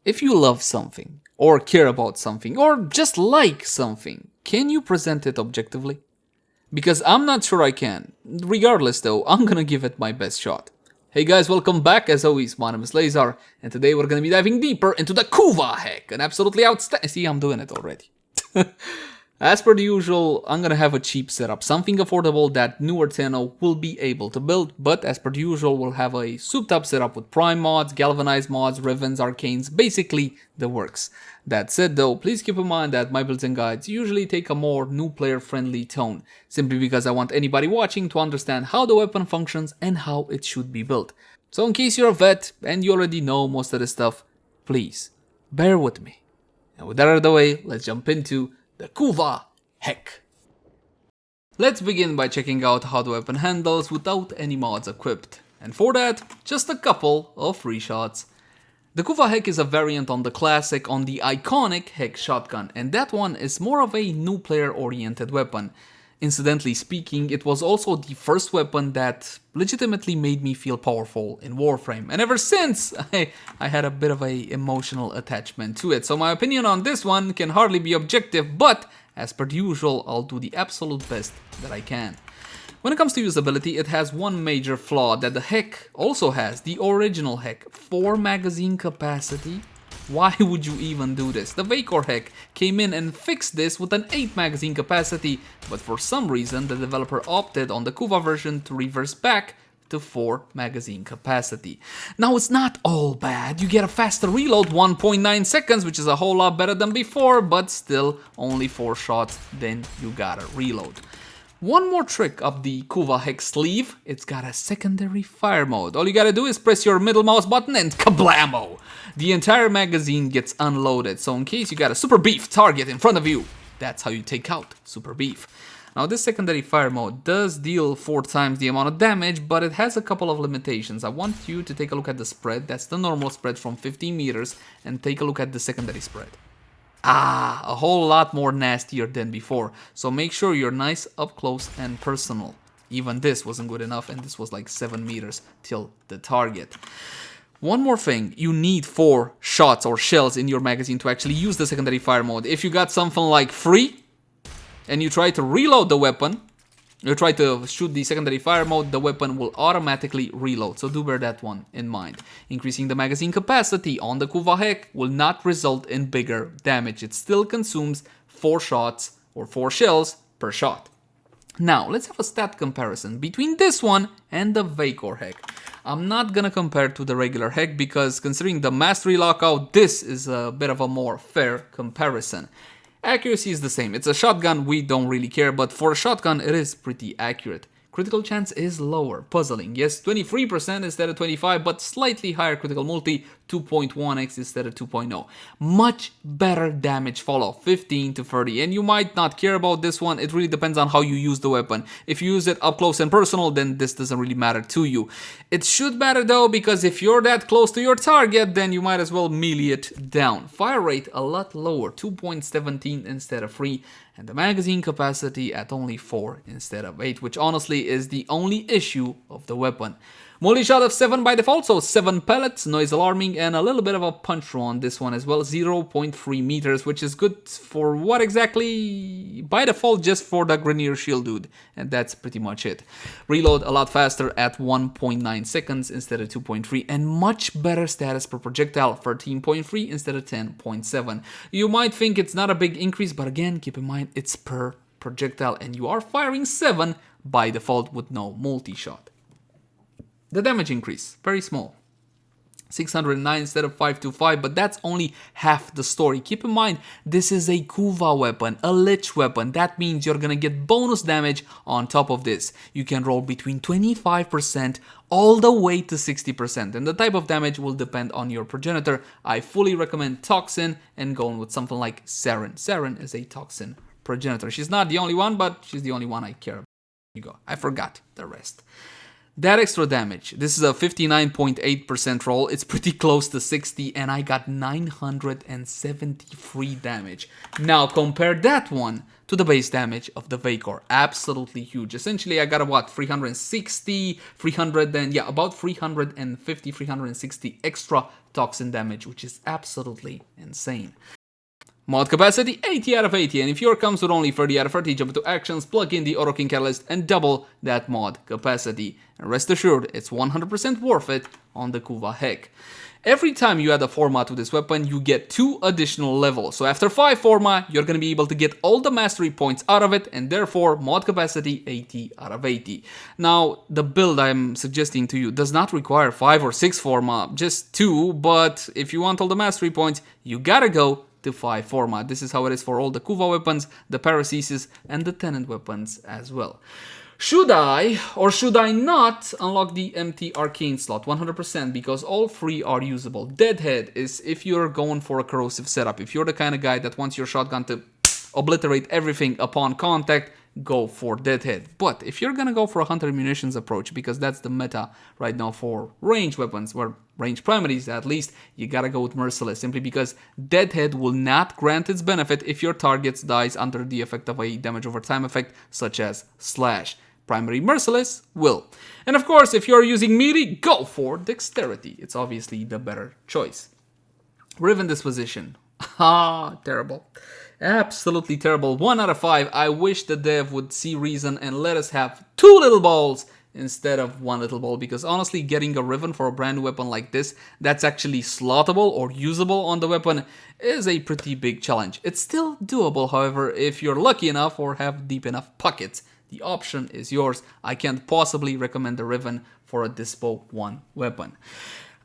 If you love something, or care about something, or just like something, can you present it objectively? Because I'm not sure I can. Regardless though, I'm gonna give it my best shot. Hey guys, welcome back. As always, my name is Leyzar, and today we're gonna be diving deeper into the Kuva Hek, an absolutely outstanding... See, I'm doing it already. As per the usual, I'm gonna have a cheap setup, something affordable that newer channel will be able to build, but as per the usual, we'll have a souped up setup with prime mods, galvanized mods, revens, arcanes, basically the works. That said though, please keep in mind that my builds and guides usually take a more new player friendly tone, simply because I want anybody watching to understand how the weapon functions and how it should be built. So in case you're a vet and you already know most of this stuff, please bear with me. And with that out of the way, let's jump into the Kuva Hek. Let's begin by checking out how the weapon handles without any mods equipped. And for that, just a couple of free shots. The Kuva Hek is a variant on the classic, on the iconic Hek shotgun, and that one is more of a new player oriented weapon. Incidentally speaking, it was also the first weapon that legitimately made me feel powerful in Warframe, and ever since I had a bit of a emotional attachment to it, so my opinion on this one can hardly be objective, but as per usual, I'll do the absolute best that I can. When it comes to usability, it has one major flaw that the Hek also has, the original Hek, 4 magazine capacity. Why would you even do this? The Vaykor Hek came in and fixed this with an 8 magazine capacity, but for some reason the developer opted on the Kuva version to reverse back to 4 magazine capacity. Now it's not all bad, you get a faster reload, 1.9 seconds, which is a whole lot better than before, but still only 4 shots, then you gotta reload. One more trick up the Kuva Hek sleeve, it's got a secondary fire mode. All you gotta do is press your middle mouse button and kablamo! The entire magazine gets unloaded, so in case you got a super beef target in front of you, that's how you take out super beef. Now this secondary fire mode does deal 4 times the amount of damage, but it has a couple of limitations. I want you to take a look at the spread, that's the normal spread from 15 meters, and take a look at the secondary spread. A whole lot more nastier than before, so make sure you're nice up close and personal. Even this wasn't good enough, and this was like 7 meters till the target. One more thing, you need 4 shots or shells in your magazine to actually use the secondary fire mode. If you got something like 3, and you try to reload the weapon, you try to shoot the secondary fire mode, the weapon will automatically reload, so do bear that one in mind. Increasing the magazine capacity on the Kuva Hek will not result in bigger damage. It still consumes 4 shots or 4 shells per shot. Now, let's have a stat comparison between this one and the Vaykor Hek. I'm not gonna compare to the regular Hek because considering the mastery lockout, this is a bit of a more fair comparison. Accuracy is the same, it's a shotgun, we don't really care, but for a shotgun it is pretty accurate. Critical chance is lower, puzzling, yes, 23% instead of 25, but slightly higher critical multi, 2.1x instead of 2.0. Much better damage follow, 15 to 30, and you might not care about this one, it really depends on how you use the weapon. If you use it up close and personal, then this doesn't really matter to you. It should matter though, because if you're that close to your target, then you might as well melee it down. Fire rate a lot lower, 2.17 instead of 3, and the magazine capacity at only 4 instead of 8, which honestly is the only issue of the weapon. Multi-shot of 7 by default, so 7 pellets, noise alarming, and a little bit of a punch through on this one as well, 0.3 meters, which is good for what exactly? By default, just for the Grenier Shield dude, and that's pretty much it. Reload a lot faster at 1.9 seconds instead of 2.3, and much better status per projectile, 13.3 instead of 10.7. You might think it's not a big increase, but again, keep in mind, it's per projectile, and you are firing 7 by default with no multi-shot. The damage increase, very small. 609 instead of 525, but that's only half the story. Keep in mind, this is a Kuva weapon, a Lich weapon. That means you're gonna get bonus damage on top of this. You can roll between 25% all the way to 60%, and the type of damage will depend on your progenitor. I fully recommend Toxin and going with something like Saren. Saren is a Toxin progenitor. She's not the only one, but she's the only one I care about. Here you go. I forgot the rest. That extra damage, this is a 59.8% roll, it's pretty close to 60, and I got 973 damage. Now compare that one to the base damage of the Vaykor, absolutely huge. Essentially I got about 360, 300, and yeah, about 350, 360 extra toxin damage, which is absolutely insane. Mod capacity 80 out of 80, and if your comes with only 30 out of 30, jump into actions, plug in the Auto King Catalyst and double that mod capacity. And rest assured, it's 100% worth it on the Kuva Hek. Every time you add a forma to this weapon, you get 2 additional levels. So after 5 forma, you're going to be able to get all the mastery points out of it, and therefore mod capacity 80 out of 80. Now, the build I'm suggesting to you does not require 5 or 6 forma, just 2, but if you want all the mastery points, you gotta go to 5 format. This is how it is for all the Kuva weapons, the Paracesis, and the Tenant weapons as well. Should I or should I not unlock the empty arcane slot? 100%, because all 3 are usable. Deadhead is if you're going for a corrosive setup. If you're the kind of guy that wants your shotgun to obliterate everything upon contact, go for Deadhead. But if you're gonna go for a hunter munitions approach, because that's the meta right now for range weapons, or range primaries at least, you gotta go with Merciless, simply because Deadhead will not grant its benefit if your target dies under the effect of a damage over time effect, such as Slash. Primary Merciless will. And of course, if you're using melee, go for Dexterity. It's obviously the better choice. Riven Disposition. Terrible. Absolutely terrible. 1 out of 5. I wish the dev would see reason and let us have 2 little balls instead of 1 little ball, because honestly, getting a Riven for a brand new weapon like this that's actually slottable or usable on the weapon is a pretty big challenge. It's still doable, however, if you're lucky enough or have deep enough pockets. The option is yours. I can't possibly recommend the Riven for a Dispo 1 weapon.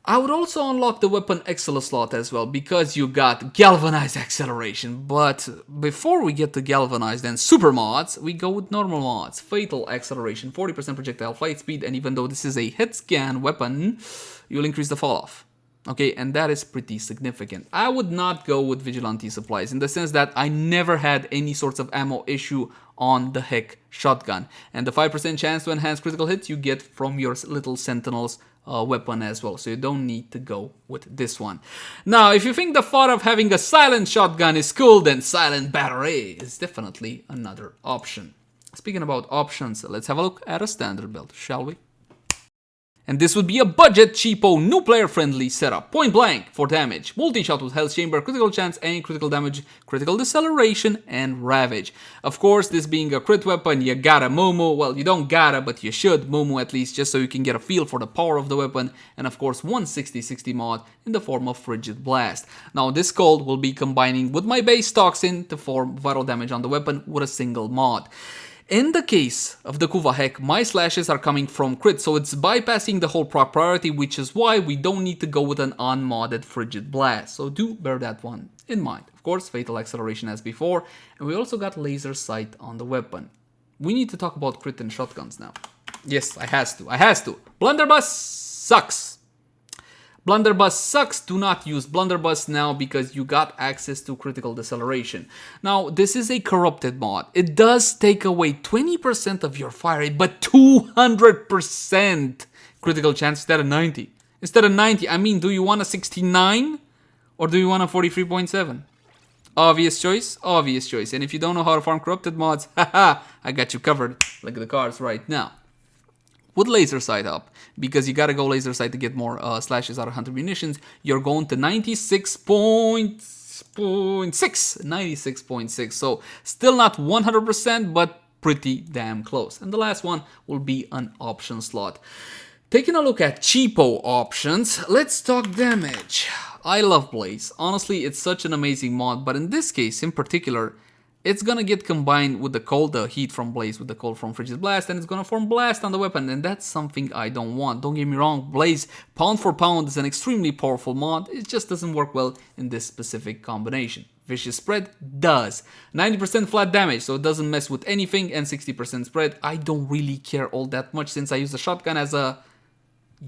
I would also unlock the weapon Excella slot as well, because you got Galvanized Acceleration. But before we get to Galvanized and Super mods, we go with normal mods. Fatal Acceleration, 40% projectile flight speed, and even though this is a hit scan weapon, you'll increase the fall off. Okay, and that is pretty significant. I would not go with Vigilante supplies, in the sense that I never had any sorts of ammo issue on the Hek shotgun. And the 5% chance to enhance critical hits you get from your little Sentinels weapon as well, so you don't need to go with this one. Now, if you think the thought of having a silent shotgun is cool, then Silent Battery is definitely another option. Speaking about options, let's have a look at a standard build, shall we? And this would be a budget, cheapo, new player friendly setup. Point blank for damage, multi-shot with health chamber, critical chance and critical damage, critical deceleration and ravage. Of course, this being a crit weapon, you gotta Mumu. Well, you don't gotta, but you should Mumu at least, just so you can get a feel for the power of the weapon. And of course, 160-60 mod in the form of Frigid Blast. Now, this cold will be combining with my base toxin to form vital damage on the weapon with a single mod. In the case of the Kuva Hek, my slashes are coming from crit, so it's bypassing the whole proc priority, which is why we don't need to go with an unmodded Frigid Blast. So do bear that one in mind. Of course, Fatal Acceleration as before, and we also got Laser Sight on the weapon. We need to talk about crit and shotguns now. Yes, I has to. Blunderbuss sucks. Blunderbuss sucks. Do not use Blunderbuss now because you got access to critical deceleration. Now, this is a corrupted mod. It does take away 20% of your fire rate, but 200% critical chance instead of 90. Instead of 90, I mean, do you want a 69 or do you want a 43.7? Obvious choice, obvious choice. And if you don't know how to farm corrupted mods, haha, I got you covered. Look at the cards right now. With Laser Sight up, because you gotta go Laser Sight to get more slashes out of Hunter Munitions, you're going to 96.6, 96.6, so still not 100%, but pretty damn close. And the last one will be an option slot. Taking a look at cheapo options, let's talk damage. I love Blaze. Honestly, it's such an amazing mod, but in this case in particular, it's gonna get combined with the cold, the heat from Blaze with the cold from Frigid Blast, and it's gonna form Blast on the weapon, and that's something I don't want. Don't get me wrong, Blaze, pound for pound, is an extremely powerful mod. It just doesn't work well in this specific combination. Vicious Spread does. 90% flat damage, so it doesn't mess with anything, and 60% spread. I don't really care all that much since I use the shotgun as a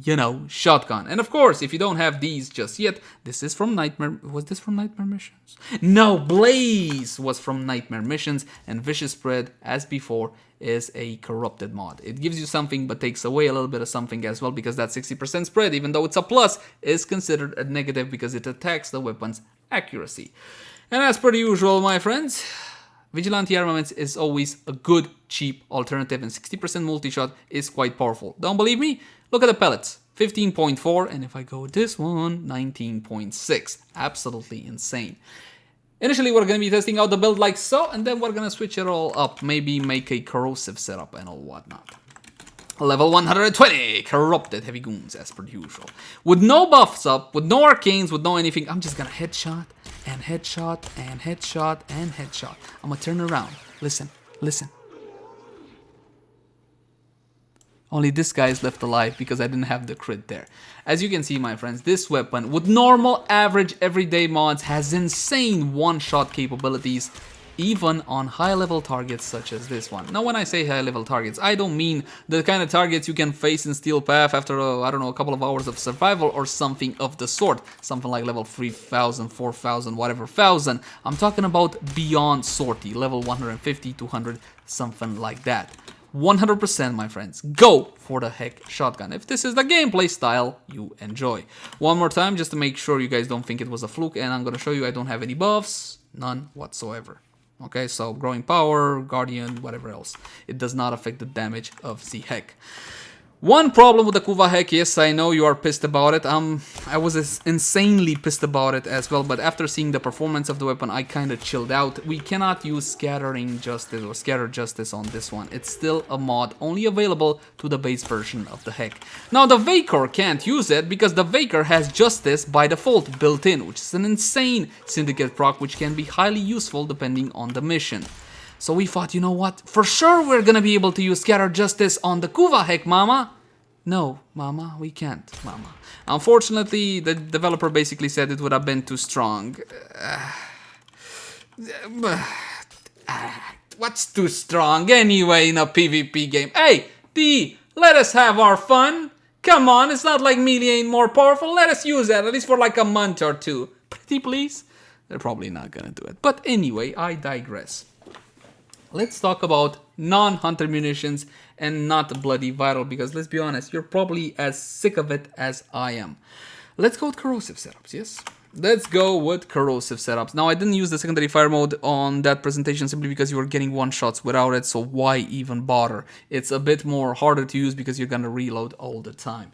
you know, shotgun. And of course, if you don't have these just yet, this is from Nightmare. Was this from Nightmare Missions? No, Blaze was from Nightmare Missions, and Vicious Spread, as before, is a corrupted mod. It gives you something but takes away a little bit of something as well, because that 60% spread, even though it's a plus, is considered a negative because it attacks the weapon's accuracy. And as per usual, my friends, Vigilante Armaments is always a good, cheap alternative, and 60% multi-shot is quite powerful. Don't believe me? Look at the pellets. 15.4, and if I go with this one, 19.6. Absolutely insane. Initially, we're going to be testing out the build like so, and then we're going to switch it all up. Maybe make a corrosive setup and all whatnot. Level 120, Corrupted Heavy Goons, as per usual. With no buffs up, with no arcanes, with no anything, I'm just going to headshot, and headshot, and headshot, and headshot. I'm going to turn around. Listen, listen. Only this guy is left alive because I didn't have the crit there. As you can see, my friends, this weapon with normal, average, everyday mods has insane one-shot capabilities, even on high-level targets such as this one. Now, when I say high-level targets, I don't mean the kind of targets you can face in Steel Path after, I don't know, a couple of hours of survival or something of the sort. Something like level 3000, 4000, whatever, 1000. I'm talking about beyond sortie, level 150, 200, something like that. 100%, my friends, go for the Hek shotgun if this is the gameplay style you enjoy. One more time, just to make sure you guys don't think it was a fluke, and I'm going to show you I don't have any buffs, none whatsoever. Okay, so growing power, guardian, whatever else. It does not affect the damage of the Hek. One problem with the Kuva Hek, yes, I know you are pissed about it. I was insanely pissed about it as well, but after seeing the performance of the weapon, I kind of chilled out. We cannot use Scattering Justice or Scatter Justice on this one. It's still a mod only available to the base version of the Hek. Now, the Vaykor can't use it because the Vaykor has Justice by default built in, which is an insane syndicate proc, which can be highly useful depending on the mission. So we thought, you know what, for sure we're gonna be able to use Scatter Justice on the Kuva Hek, mama. No, mama, we can't, mama. Unfortunately, the developer basically said it would have been too strong. What's too strong anyway in a PvP game? Hey, D, let us have our fun. Come on, it's not like melee ain't more powerful. Let us use that, at least for like a month or two. Pretty please? They're probably not gonna do it. But anyway, I digress. Let's talk about non-hunter munitions and not bloody viral, because let's be honest, you're probably as sick of it as I am. Let's go with corrosive setups, yes? Let's go with corrosive setups. Now, I didn't use the secondary fire mode on that presentation simply because you were getting one-shots without it, so why even bother? It's a bit more harder to use because you're gonna reload all the time.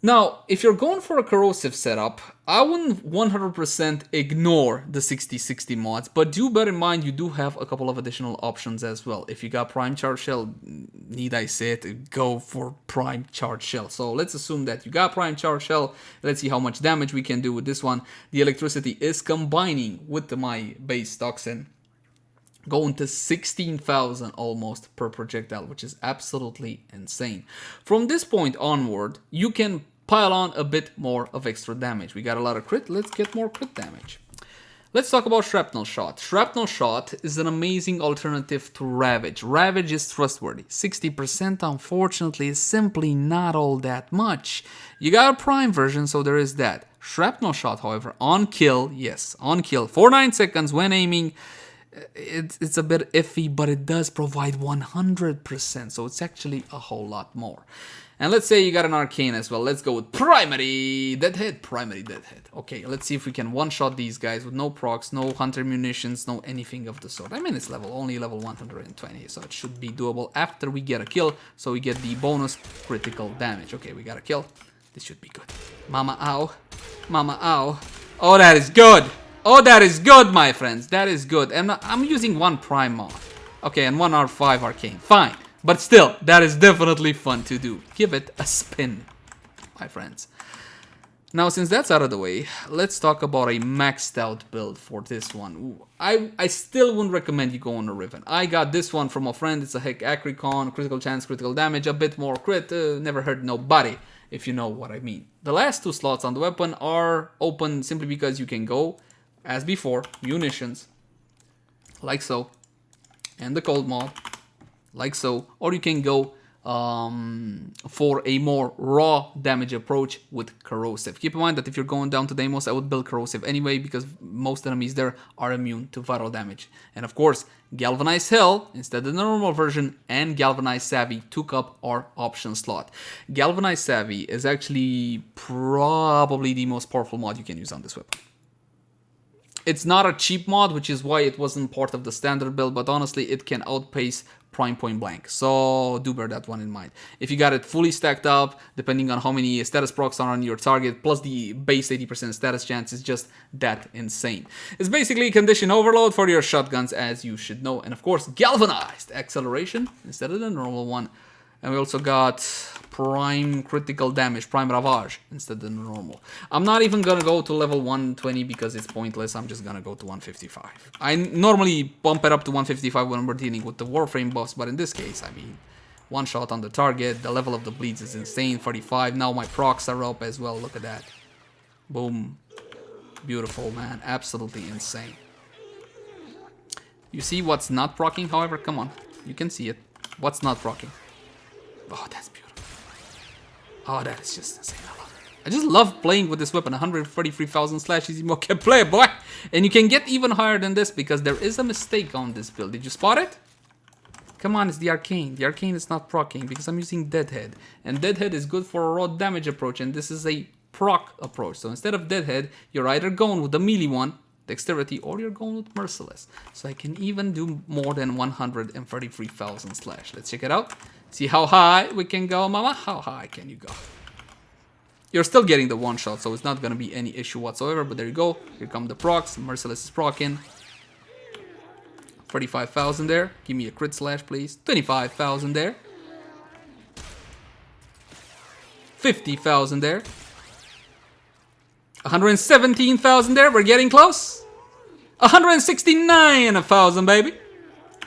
Now, if you're going for a corrosive setup, I wouldn't 100% ignore the 60/60 mods, but do bear in mind you do have a couple of additional options as well. If you got Prime Charge Shell, need I say it, go for Prime Charge Shell. So let's assume that you got Prime Charge Shell. Let's see how much damage we can do with this one. The electricity is combining with my base toxin, going to 16,000 almost per projectile, which is absolutely insane. From this point onward, you can pile on a bit more of extra damage. We got a lot of crit, let's get more crit damage. Let's talk about Shrapnel Shot. Shrapnel Shot is an amazing alternative to Ravage. Ravage is trustworthy. 60% unfortunately is simply not all that much. You got a Prime version, so there is that. Shrapnel Shot, however, on kill, yes, on kill, for 9 seconds when aiming, it's a bit iffy, but it does provide 100%, so it's actually a whole lot more. And let's say you got an arcane as well. Let's go with Primary Deadhead. Primary Deadhead. Okay, let's see if we can one-shot these guys with no procs, no hunter munitions, no anything of the sort. I mean, it's only level 120, so it should be doable after we get a kill, so we get the bonus critical damage. Okay, we got a kill. This should be good. Mama, ow. Mama, ow. Oh, that is good. Oh, that is good, my friends. That is good. And I'm using one Prime mod. Okay, and one R5 Arcane. Fine. But still, that is definitely fun to do. Give it a spin, my friends. Now, since that's out of the way, let's talk about a maxed out build for this one. Ooh, I still wouldn't recommend you go on a Riven. I got this one from a friend. It's a Hek Acricon, critical chance, critical damage, a bit more crit. Never hurt nobody, if you know what I mean. The last 2 slots on the weapon are open simply because you can go, as before, munitions, like so, and the cold mod, like so, or you can go for a more raw damage approach with corrosive. Keep in mind that if you're going down to Deimos, I would build corrosive anyway because most enemies there are immune to viral damage. And of course, Galvanized Hell instead of the normal version and Galvanized Savvy took up our option slot. Galvanized Savvy is actually probably the most powerful mod you can use on this weapon. It's not a cheap mod, which is why it wasn't part of the standard build, but honestly, it can outpace Prime point blank. So do bear that one in mind. If you got it fully stacked up, depending on how many status procs are on your target, plus the base 80% status chance is just that insane. It's basically condition overload for your shotguns, as you should know. And of course, galvanized acceleration instead of the normal one. And we also got prime critical damage, prime ravage instead of the normal. I'm not even gonna go to level 120 because it's pointless. I'm just gonna go to 155. I normally bump it up to 155 when we're dealing with the Warframe buffs, but in this case, I mean, one shot on the target, the level of the bleeds is insane, 45. Now my procs are up as well, look at that. Boom. Beautiful, man, absolutely insane. You see what's not proccing, however? Come on, you can see it. What's not proccing? Oh, that's beautiful. Oh, that is just insane. I love it. I just love playing with this weapon. 133,000 slash easy mode can play, boy. And you can get even higher than this because there is a mistake on this build. Did you spot it? Come on, it's the arcane. The arcane is not proccing because I'm using Deadhead. And Deadhead is good for a raw damage approach. And this is a proc approach. So instead of Deadhead, you're either going with the melee one, dexterity, or you're going with merciless. So I can even do more than 133,000 slash. Let's check it out. See how high we can go, mama? How high can you go? You're still getting the one shot, so it's not going to be any issue whatsoever. But there you go. Here come the procs. Merciless is proccing. 35,000 there. Give me a crit slash, please. 25,000 there. 50,000 there. 117,000 there. We're getting close. 169,000, baby.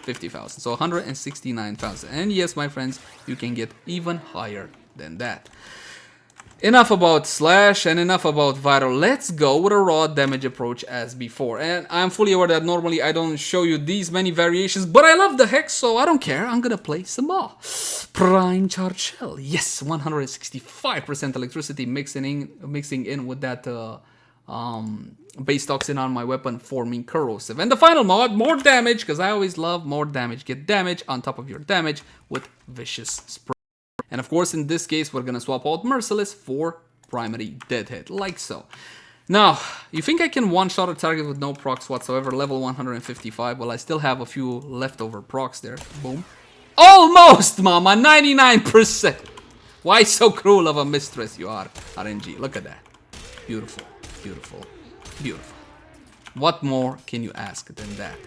50,000. So 169,000. And yes, my friends, you can get even higher than that. Enough about slash and enough about viral. Let's go with a raw damage approach as before. And I'm fully aware that normally I don't show you these many variations, but I love the Hex, so I don't care. I'm gonna play some more. Prime Charge Shell. Yes, 165% electricity mixing in with that base toxin on my weapon, forming corrosive. And the final mod, more damage, because I always love more damage. Get damage on top of your damage with vicious spray. And of course, in this case, we're gonna swap out merciless for primary deadhead, like so. Now, you think I can one-shot a target with no procs whatsoever, level 155? Well, I still have a few leftover procs there. Boom. Almost, mama, 99%. Why so cruel of a mistress you are, RNG? Look at that. Beautiful, beautiful, beautiful. What more can you ask than that?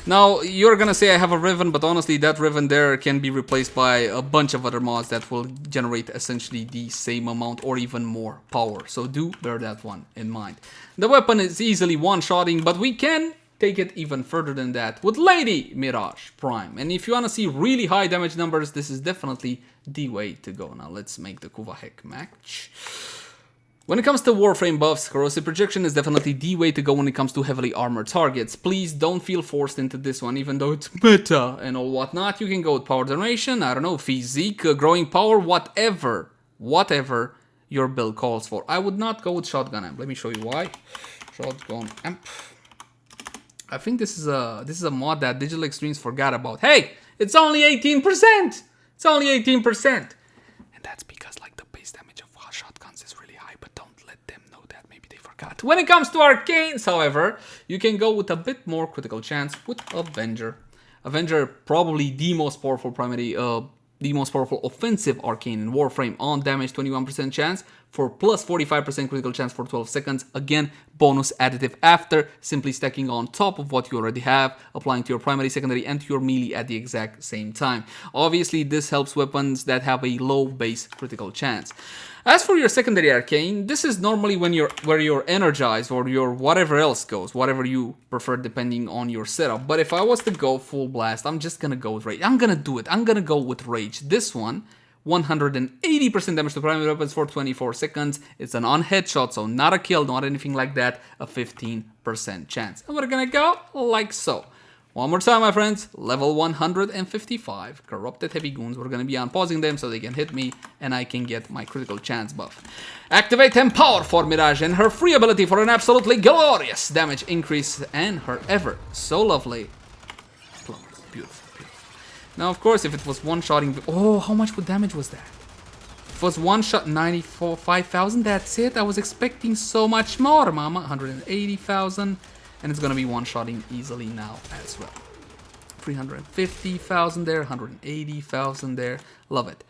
Now, you're gonna say I have a Riven, but honestly, that Riven there can be replaced by a bunch of other mods that will generate essentially the same amount or even more power. So do bear that one in mind. The weapon is easily one-shotting, but we can take it even further than that with Lady Mirage Prime. And if you wanna see really high damage numbers, this is definitely the way to go. Now, let's make the Kuva Hek match. When it comes to Warframe buffs, corrosive projection is definitely the way to go when it comes to heavily armored targets. Please don't feel forced into this one, even though it's meta and all whatnot. You can go with power generation, I don't know, physique, growing power, whatever your build calls for. I would not go with shotgun amp. Let me show you why. Shotgun amp. I think this is a mod that Digital Extremes forgot about. Hey, it's only 18%. It's only 18%, and that's because like the base damage of shotguns is really high. But don't let them know that. Maybe they forgot. When it comes to arcanes, however, you can go with a bit more critical chance with Avenger. Avenger, probably the most powerful primary, the most powerful offensive arcane in Warframe on damage, 21% chance for plus 45% critical chance for 12 seconds. Again, bonus additive after simply stacking on top of what you already have, applying to your primary, secondary, and to your melee at the exact same time. Obviously, this helps weapons that have a low base critical chance. As for your secondary arcane, this is normally when where you're energized or your whatever else goes, whatever you prefer depending on your setup. But if I was to go full blast, I'm just gonna go with Rage. I'm gonna do it. I'm gonna go with Rage. This one, 180% damage to primary weapons for 24 seconds. It's an on-headshot, so not a kill, not anything like that. A 15% chance. And we're gonna go like so. One more time, my friends. Level 155. Corrupted heavy goons. We're going to be unpausing them so they can hit me and I can get my critical chance buff. Activate Empower for Mirage and her free ability for an absolutely glorious damage increase and her ever so lovely plummers. Beautiful, beautiful. Now, of course, if it was one-shotting... Oh, how much damage was that? If it was one-shot 5,000, that's it. I was expecting so much more, mama. 180,000. And it's gonna be one-shotting easily now as well. 350,000 there, 180,000 there. Love it.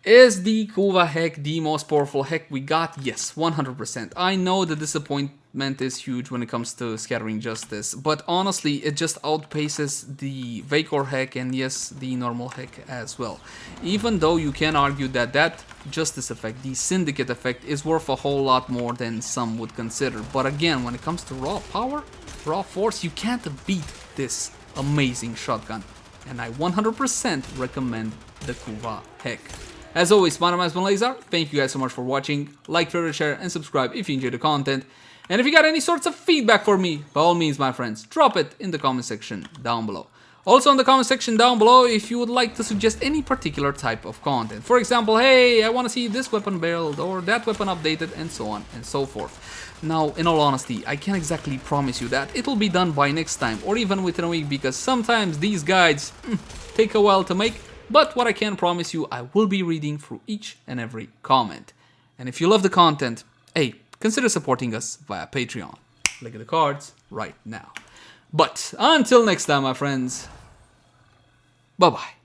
Is the Kuva Hek the most powerful Hek we got? Yes, 100%. I know the disappointment is huge when it comes to Scattering Justice, but honestly, it just outpaces the Vaykor Hek and yes, the normal Hek as well. Even though you can argue that that Justice effect, the Syndicate effect, is worth a whole lot more than some would consider. But again, when it comes to raw power, raw force, you can't beat this amazing shotgun. And I 100% recommend the Kuva Hek. As always, my name has been Leyzar. Thank you guys so much for watching. Like, favorite, share, and subscribe if you enjoyed the content. And if you got any sorts of feedback for me, by all means, my friends, drop it in the comment section down below. Also in the comment section down below if you would like to suggest any particular type of content. For example, hey, I want to see this weapon build or that weapon updated and so on and so forth. Now, in all honesty, I can't exactly promise you that it will be done by next time or even within a week because sometimes these guides take a while to make. But what I can promise you, I will be reading through each and every comment. And if you love the content, hey, consider supporting us via Patreon. Link in the cards right now. But until next time, my friends, bye-bye.